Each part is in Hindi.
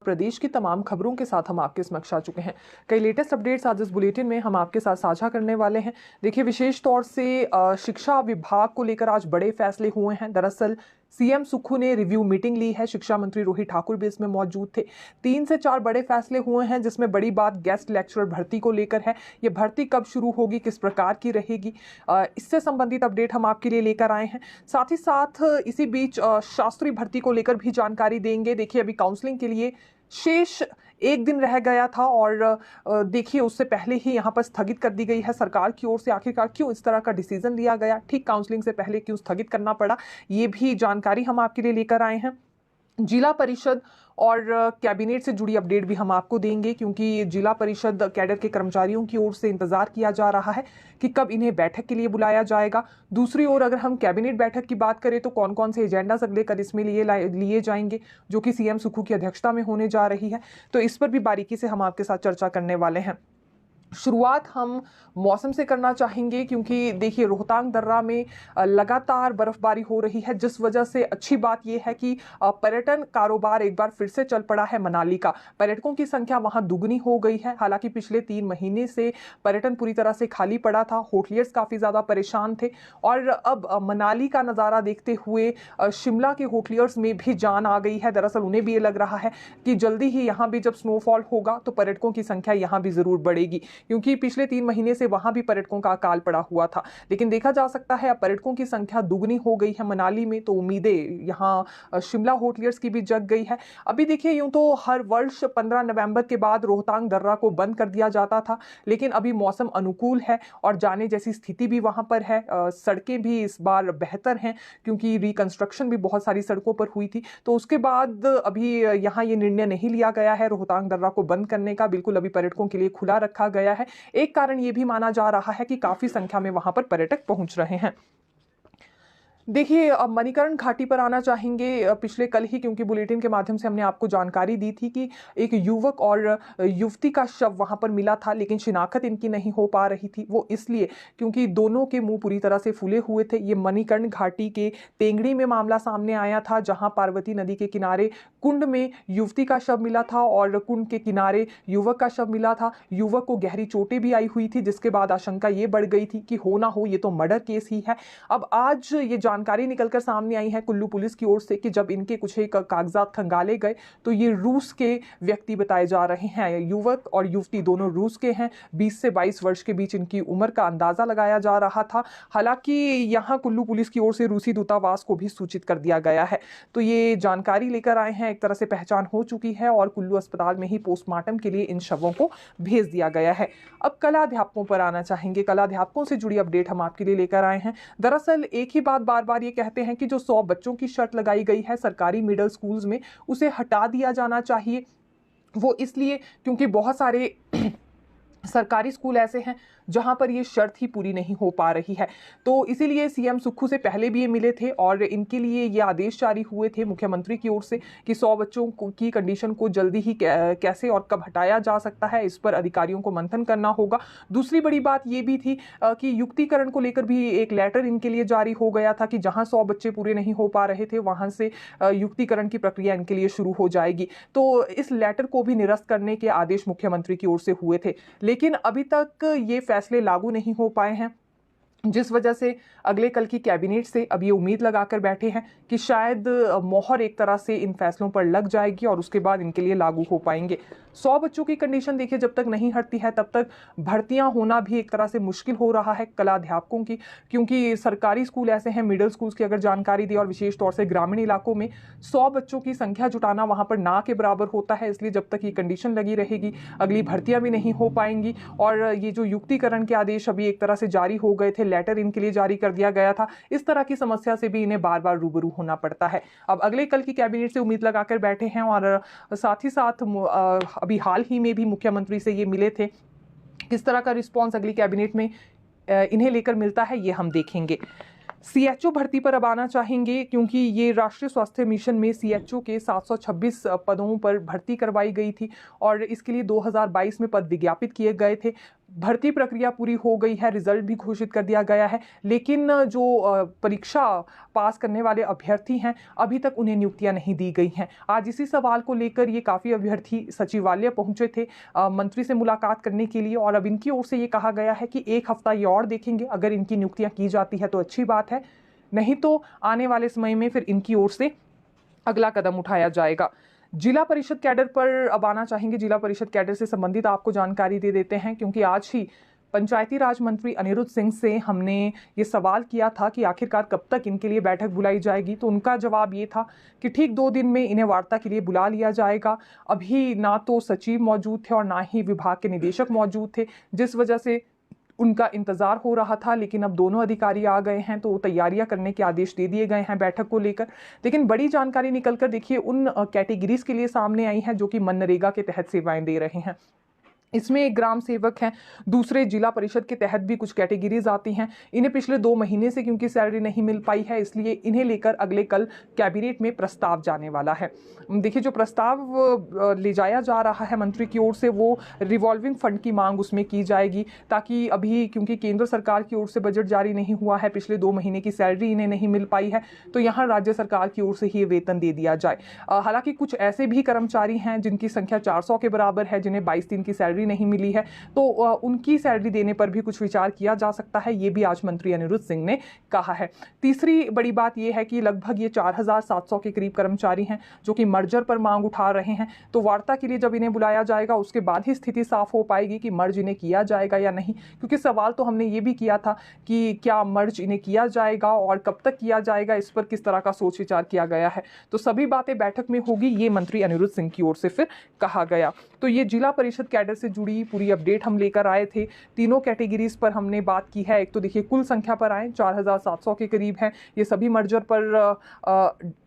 प्रदेश की तमाम खबरों के साथ हम आपके समक्ष आ चुके हैं। कई लेटेस्ट अपडेट्स आज इस बुलेटिन में हम आपके साथ साझा करने वाले हैं। देखिए, विशेष तौर से शिक्षा विभाग को लेकर आज बड़े फैसले हुए हैं। दरअसल सीएम सुक्खू ने रिव्यू मीटिंग ली है। शिक्षा मंत्री रोहित ठाकुर भी इसमें मौजूद थे। 3 से 4 बड़े फैसले हुए हैं, जिसमें बड़ी बात गेस्ट लेक्चरर भर्ती को लेकर है। ये भर्ती कब शुरू होगी, किस प्रकार की रहेगी, इससे संबंधित अपडेट हम आपके लिए लेकर आए हैं। साथ ही साथ इसी बीच शास्त्री भर्ती को लेकर भी जानकारी देंगे। देखिए, अभी काउंसलिंग के लिए शेष 1 दिन रह गया था और देखिए उससे पहले ही यहाँ पर स्थगित कर दी गई है सरकार की ओर से। आखिरकार क्यों इस तरह का डिसीजन लिया गया, ठीक काउंसलिंग से पहले क्यों स्थगित करना पड़ा, ये भी जानकारी हम आपके लिए लेकर आए हैं। जिला परिषद और कैबिनेट से जुड़ी अपडेट भी हम आपको देंगे, क्योंकि जिला परिषद कैडर के कर्मचारियों की ओर से इंतजार किया जा रहा है कि कब इन्हें बैठक के लिए बुलाया जाएगा। दूसरी ओर अगर हम कैबिनेट बैठक की बात करें तो कौन कौन से एजेंडास अगले कल इसमें लिए जाएंगे, जो कि सीएम सुक्खू की अध्यक्षता में होने जा रही है। तो इस पर भी बारीकी से हम आपके साथ चर्चा करने वाले हैं। शुरुआत हम मौसम से करना चाहेंगे, क्योंकि देखिए रोहतांग दर्रा में लगातार बर्फबारी हो रही है, जिस वजह से अच्छी बात यह है कि पर्यटन कारोबार एक बार फिर से चल पड़ा है। मनाली का पर्यटकों की संख्या वहां दुगनी हो गई है। हालांकि पिछले 3 महीने से पर्यटन पूरी तरह से खाली पड़ा था, होटलियर्स काफ़ी ज़्यादा परेशान थे और अब मनाली का नज़ारा देखते हुए शिमला के होटलियर्स में भी जान आ गई है। दरअसल उन्हें भी ये लग रहा है कि जल्दी ही यहाँ भी जब स्नोफॉल होगा तो पर्यटकों की संख्या यहाँ भी ज़रूर बढ़ेगी, क्योंकि पिछले 3 महीने से वहां भी पर्यटकों का अकाल पड़ा हुआ था। लेकिन देखा जा सकता है अब पर्यटकों की संख्या दुगनी हो गई है मनाली में, तो उम्मीदें यहाँ शिमला होटलियर्स की भी जग गई है। अभी देखिए, यूं तो हर वर्ष 15 नवंबर के बाद रोहतांग दर्रा को बंद कर दिया जाता था, लेकिन अभी मौसम अनुकूल है और जाने जैसी स्थिति भी वहां पर है। सड़कें भी इस बार बेहतर हैं, क्योंकि रिकंस्ट्रक्शन भी बहुत सारी सड़कों पर हुई थी। तो उसके बाद अभी यहाँ ये निर्णय नहीं लिया गया है रोहतांग दर्रा को बंद करने का, बिल्कुल अभी पर्यटकों के लिए खुला रखा गया है। एक कारण यह भी माना जा रहा है कि काफी संख्या में वहां पर पर्यटक पहुंच रहे हैं। देखिए, अब मणिकर्ण घाटी पर आना चाहेंगे। पिछले कल ही, क्योंकि बुलेटिन के माध्यम से हमने आपको जानकारी दी थी कि एक युवक और युवती का शव वहां पर मिला था, लेकिन शिनाख्त इनकी नहीं हो पा रही थी। वो इसलिए क्योंकि दोनों के मुंह पूरी तरह से फूले हुए थे। ये मणिकर्ण घाटी के तेंगड़ी में मामला सामने आया था, जहां पार्वती नदी के किनारे कुंड में युवती का शव मिला था और कुंड के किनारे युवक का शव मिला था। युवक को गहरी चोटें भी आई हुई थी, जिसके बाद आशंका ये बढ़ गई थी कि हो ना हो ये तो मर्डर केस ही है। अब आज ये जानकारी निकलकर सामने आई है कुल्लू पुलिस की ओर से कि जब इनके कुछ एक कागजात खंगाले गए तो ये रूस के व्यक्ति बताए जा रहे हैं। युवक और युवती दोनों रूस के हैं। 20 से 22 वर्ष के बीच इनकी उम्र का अंदाजा लगाया जा रहा था। हालांकि यहां कुल्लू पुलिस की ओर से रूसी दूतावास को भी सूचित कर दिया गया है। तो ये जानकारी लेकर आए हैं, एक तरह से पहचान हो चुकी है और कुल्लू अस्पताल में ही पोस्टमार्टम के लिए इन शवों को भेज दिया गया है। अब कला अध्यापकों पर आना चाहेंगे। कला अध्यापकों से जुड़ी अपडेट हम आपके लिए लेकर आए हैं। दरअसल एक ही बात बार बार ये कहते हैं कि जो 100 बच्चों की शर्त लगाई गई है सरकारी मिडिल स्कूल्स में, उसे हटा दिया जाना चाहिए। वो इसलिए क्योंकि बहुत सारे सरकारी स्कूल ऐसे हैं जहां पर ये शर्त ही पूरी नहीं हो पा रही है। तो इसीलिए सीएम सुक्खू से पहले भी ये मिले थे और इनके लिए ये आदेश जारी हुए थे मुख्यमंत्री की ओर से कि 100 बच्चों की कंडीशन को जल्दी ही कैसे और कब हटाया जा सकता है, इस पर अधिकारियों को मंथन करना होगा। दूसरी बड़ी बात ये भी थी कि युक्तिकरण को लेकर भी एक लेटर इनके लिए जारी हो गया था कि जहां 100 बच्चे पूरे नहीं हो पा रहे थे वहां से युक्तिकरण की प्रक्रिया इनके लिए शुरू हो जाएगी। तो इस लेटर को भी निरस्त करने के आदेश मुख्यमंत्री की ओर से हुए थे, लेकिन अभी तक ये फैसले लागू नहीं हो पाए हैं, जिस वजह से अगले कल की कैबिनेट से अब ये उम्मीद लगाकर बैठे हैं कि शायद मोहर एक तरह से इन फैसलों पर लग जाएगी और उसके बाद इनके लिए लागू हो पाएंगे। 100 बच्चों की कंडीशन देखिए जब तक नहीं हटती है तब तक भर्तियां होना भी एक तरह से मुश्किल हो रहा है कला अध्यापकों की, क्योंकि सरकारी स्कूल ऐसे हैं, मिडिल स्कूल्स की अगर जानकारी दी और विशेष तौर से ग्रामीण इलाकों में 100 बच्चों की संख्या जुटाना वहां पर ना के बराबर होता है। इसलिए जब तक ये कंडीशन लगी रहेगी अगली भर्तियां भी नहीं हो पाएंगी। और ये जो युक्तिकरण के आदेश अभी एक तरह से जारी हो गए थे, लेटर इनके लिए जारी कर दिया गया था, इस तरह की समस्या से भी इन्हें बार बार रूबरू होना पड़ता है। अब अगले कल की कैबिनेट से उम्मीद लगाकर बैठे हैं और साथ ही साथ अभी हाल ही में भी मुख्यमंत्री से ये मिले थे। किस तरह का रिस्पॉन्स अगली कैबिनेट में इन्हें लेकर मिलता है ये हम देखेंगे। सीएचओ भर्ती पर अब आना चाहेंगे, क्योंकि ये राष्ट्रीय स्वास्थ्य मिशन में सीएचओ के 726 पदों पर भर्ती करवाई गई थी और इसके लिए 2022 में पद विज्ञापित किए गए थे। भर्ती प्रक्रिया पूरी हो गई है, रिजल्ट भी घोषित कर दिया गया है, लेकिन जो परीक्षा पास करने वाले अभ्यर्थी हैं अभी तक उन्हें नियुक्तियां नहीं दी गई हैं। आज इसी सवाल को लेकर ये काफ़ी अभ्यर्थी सचिवालय पहुंचे थे मंत्री से मुलाकात करने के लिए, और अब इनकी ओर से ये कहा गया है कि एक हफ्ता ये और देखेंगे, अगर इनकी नियुक्तियां की जाती है तो अच्छी बात है, नहीं तो आने वाले समय में फिर इनकी ओर से अगला कदम उठाया जाएगा। जिला परिषद कैडर पर अब आना चाहेंगे। जिला परिषद कैडर से संबंधित आपको जानकारी दे देते हैं, क्योंकि आज ही पंचायती राज मंत्री अनिरुद्ध सिंह से हमने ये सवाल किया था कि आखिरकार कब तक इनके लिए बैठक बुलाई जाएगी, तो उनका जवाब ये था कि ठीक 2 दिन में इन्हें वार्ता के लिए बुला लिया जाएगा। अभी ना तो सचिव मौजूद थे और ना ही विभाग के निदेशक मौजूद थे, जिस वजह से उनका इंतजार हो रहा था, लेकिन अब दोनों अधिकारी आ गए हैं तो तैयारियां करने के आदेश दे दिए गए हैं बैठक को लेकर। लेकिन बड़ी जानकारी निकलकर देखिए उन कैटेगरीज के लिए सामने आई है जो कि मनरेगा के तहत सेवाएं दे रहे हैं। इसमें एक ग्राम सेवक हैं, दूसरे जिला परिषद के तहत भी कुछ कैटेगरीज आती हैं। इन्हें पिछले 2 महीने से क्योंकि सैलरी नहीं मिल पाई है, इसलिए इन्हें लेकर अगले कल कैबिनेट में प्रस्ताव जाने वाला है। देखिए जो प्रस्ताव ले जाया जा रहा है मंत्री की ओर से, वो रिवॉल्विंग फंड की मांग उसमें की जाएगी, ताकि अभी क्योंकि केंद्र सरकार की ओर से बजट जारी नहीं हुआ है, पिछले 2 महीने की सैलरी इन्हें नहीं मिल पाई है, तो यहाँ राज्य सरकार की ओर से ही वेतन दे दिया जाए। हालांकि कुछ ऐसे भी कर्मचारी हैं जिनकी संख्या 400 के बराबर है, जिन्हें 22 दिन की सैलरी नहीं मिली है, तो उनकी सैलरी देने पर भी कुछ विचार किया जा सकता है, ये भी आज मंत्री अनिरुद्ध सिंह ने कहा है। तीसरी बड़ी बात यह है कि लगभग ये 4700 के करीब कर्मचारी हैं जो कि मर्जर पर मांग उठा रहे हैं, तो वार्ता के लिए जब इन्हें बुलाया जाएगा उसके बाद ही स्थिति साफ हो पाएगी कि मर्ज इन्हें किया जाएगा या नहीं, क्योंकि सवाल तो हमने ये भी किया था कि क्या मर्ज इन्हें किया जाएगा और कब तक किया जाएगा, इस पर किस तरह का सोच विचार किया गया है। तो सभी बातें बैठक में होगी, ये मंत्री अनिरुद्ध सिंह की ओर से फिर कहा गया। तो ये जिला परिषद कैडर से जुड़ी पूरी अपडेट हम लेकर आए थे। तीनों कैटेगरीज पर हमने बात की है। एक तो देखिए कुल संख्या पर आए 4700 के करीब हैं, ये सभी मर्जर पर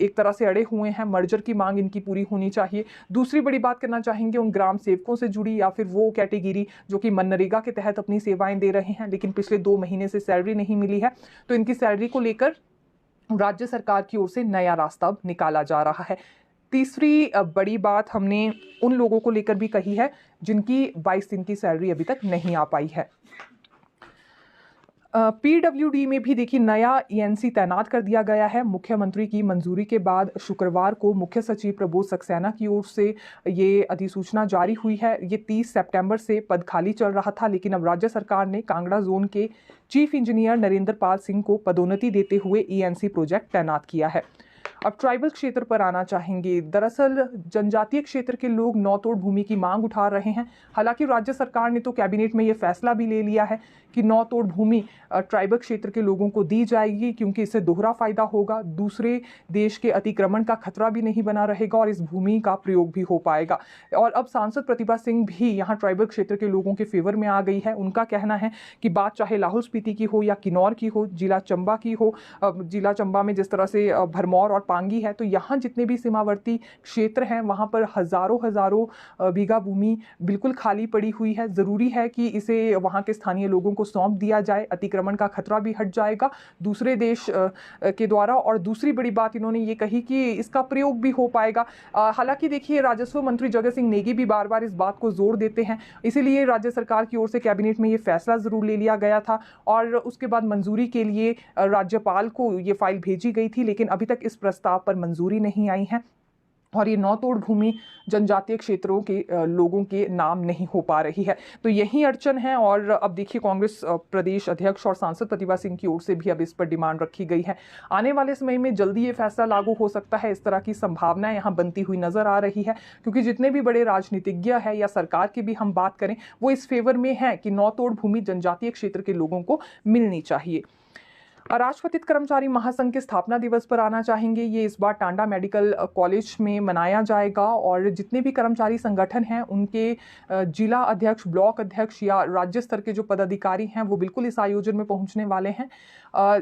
एक तरह से अड़े हुए हैं, मर्जर की मांग इनकी पूरी होनी चाहिए। दूसरी बड़ी बात करना चाहेंगे उन ग्राम सेवकों से जुड़ी, या फिर वो कैटेगरी जो कि मनरेगा के तहत अपनी सेवाएं दे रहे हैं लेकिन पिछले 2 महीने से सैलरी नहीं मिली है, तो इनकी सैलरी को लेकर राज्य सरकार की ओर से नया रास्ता अब निकाला जा रहा है। तीसरी बड़ी बात हमने उन लोगों को लेकर भी कही है जिनकी 22 दिन की सैलरी अभी तक नहीं आ पाई है। पीडब्ल्यूडी में भी देखिए नया ईएनसी तैनात कर दिया गया है। मुख्यमंत्री की मंजूरी के बाद शुक्रवार को मुख्य सचिव प्रबोध सक्सेना की ओर से ये अधिसूचना जारी हुई है। ये 30 सितंबर से पद खाली चल रहा था, लेकिन अब राज्य सरकार ने कांगड़ा जोन के चीफ इंजीनियर नरेंद्र पाल सिंह को पदोन्नति देते हुए ईएनसी प्रोजेक्ट तैनात किया है। अब ट्राइबल क्षेत्र पर आना चाहेंगे। दरअसल जनजातीय क्षेत्र के लोग नौतोड़ भूमि की मांग उठा रहे हैं। हालांकि राज्य सरकार ने तो कैबिनेट में ये फैसला भी ले लिया है कि नौतोड़ भूमि ट्राइबल क्षेत्र के लोगों को दी जाएगी, क्योंकि इससे दोहरा फायदा होगा, दूसरे देश के अतिक्रमण का खतरा भी नहीं बना रहेगा और इस भूमि का प्रयोग भी हो पाएगा। और अब सांसद प्रतिभा सिंह भी यहाँ ट्राइबल क्षेत्र के लोगों के फेवर में आ गई है। उनका कहना है कि बात चाहे लाहौल स्पीति की हो या किन्नौर की हो, जिला चंबा की हो, जिला चंबा में जिस तरह से भरमौर और पांगी है, तो यहाँ जितने भी सीमावर्ती क्षेत्र हैं वहाँ पर हजारों बीघा भूमि बिल्कुल खाली पड़ी हुई है। ज़रूरी है कि इसे वहाँ के स्थानीय लोगों को सौंप दिया जाए, अतिक्रमण का खतरा भी हट जाएगा दूसरे देश के द्वारा। और दूसरी बड़ी बात इन्होंने ये कही कि इसका प्रयोग भी हो पाएगा। हालांकि देखिए राजस्व मंत्री जगत सिंह नेगी भी बार बार इस बात को जोर देते हैं, इसीलिए राज्य सरकार की ओर से कैबिनेट में ये फैसला ज़रूर ले लिया गया था और उसके बाद मंजूरी के लिए राज्यपाल को ये फाइल भेजी गई थी, लेकिन अभी तक इस प्रस्ताव पर मंजूरी नहीं आई है और ये नौतोड़ भूमि जनजातीय क्षेत्रों के लोगों के नाम नहीं हो पा रही है। तो यही अड़चन है। और अब देखिए कांग्रेस प्रदेश अध्यक्ष और सांसद प्रतिभा सिंह की ओर से भी अब इस पर डिमांड रखी गई है। आने वाले समय में जल्दी ये फैसला लागू हो सकता है, इस तरह की संभावना यहाँ बनती हुई नजर आ रही है, क्योंकि जितने भी बड़े राजनीतिज्ञ है या सरकार की भी हम बात करें, वो इस फेवर में है कि नौतोड़ भूमि जनजातीय क्षेत्र के लोगों को मिलनी चाहिए। राजपत्रित कर्मचारी महासंघ के स्थापना दिवस पर आना चाहेंगे। ये इस बार टांडा मेडिकल कॉलेज में मनाया जाएगा और जितने भी कर्मचारी संगठन हैं उनके जिला अध्यक्ष, ब्लॉक अध्यक्ष या राज्य स्तर के जो पदाधिकारी हैं वो बिल्कुल इस आयोजन में पहुंचने वाले हैं।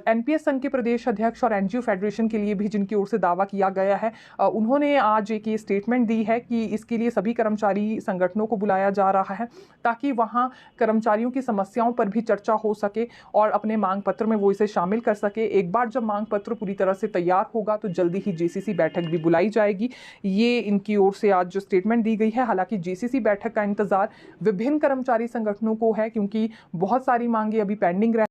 एनपीएस संघ के प्रदेश अध्यक्ष और एनजीओ फेडरेशन के लिए भी जिनकी ओर से दावा किया गया है, उन्होंने आज एक ये स्टेटमेंट दी है कि इसके लिए सभी कर्मचारी संगठनों को बुलाया जा रहा है ताकि वहाँ कर्मचारियों की समस्याओं पर भी चर्चा हो सके और अपने मांग पत्र में वो इसे शामिल शामिल कर सके। एक बार जब मांग पत्र पूरी तरह से तैयार होगा तो जल्दी ही जेसीसी बैठक भी बुलाई जाएगी। ये इनकी ओर से आज जो स्टेटमेंट दी गई है। हालांकि जेसीसी बैठक का इंतजार विभिन्न कर्मचारी संगठनों को है, क्योंकि बहुत सारी मांगे अभी पेंडिंग रह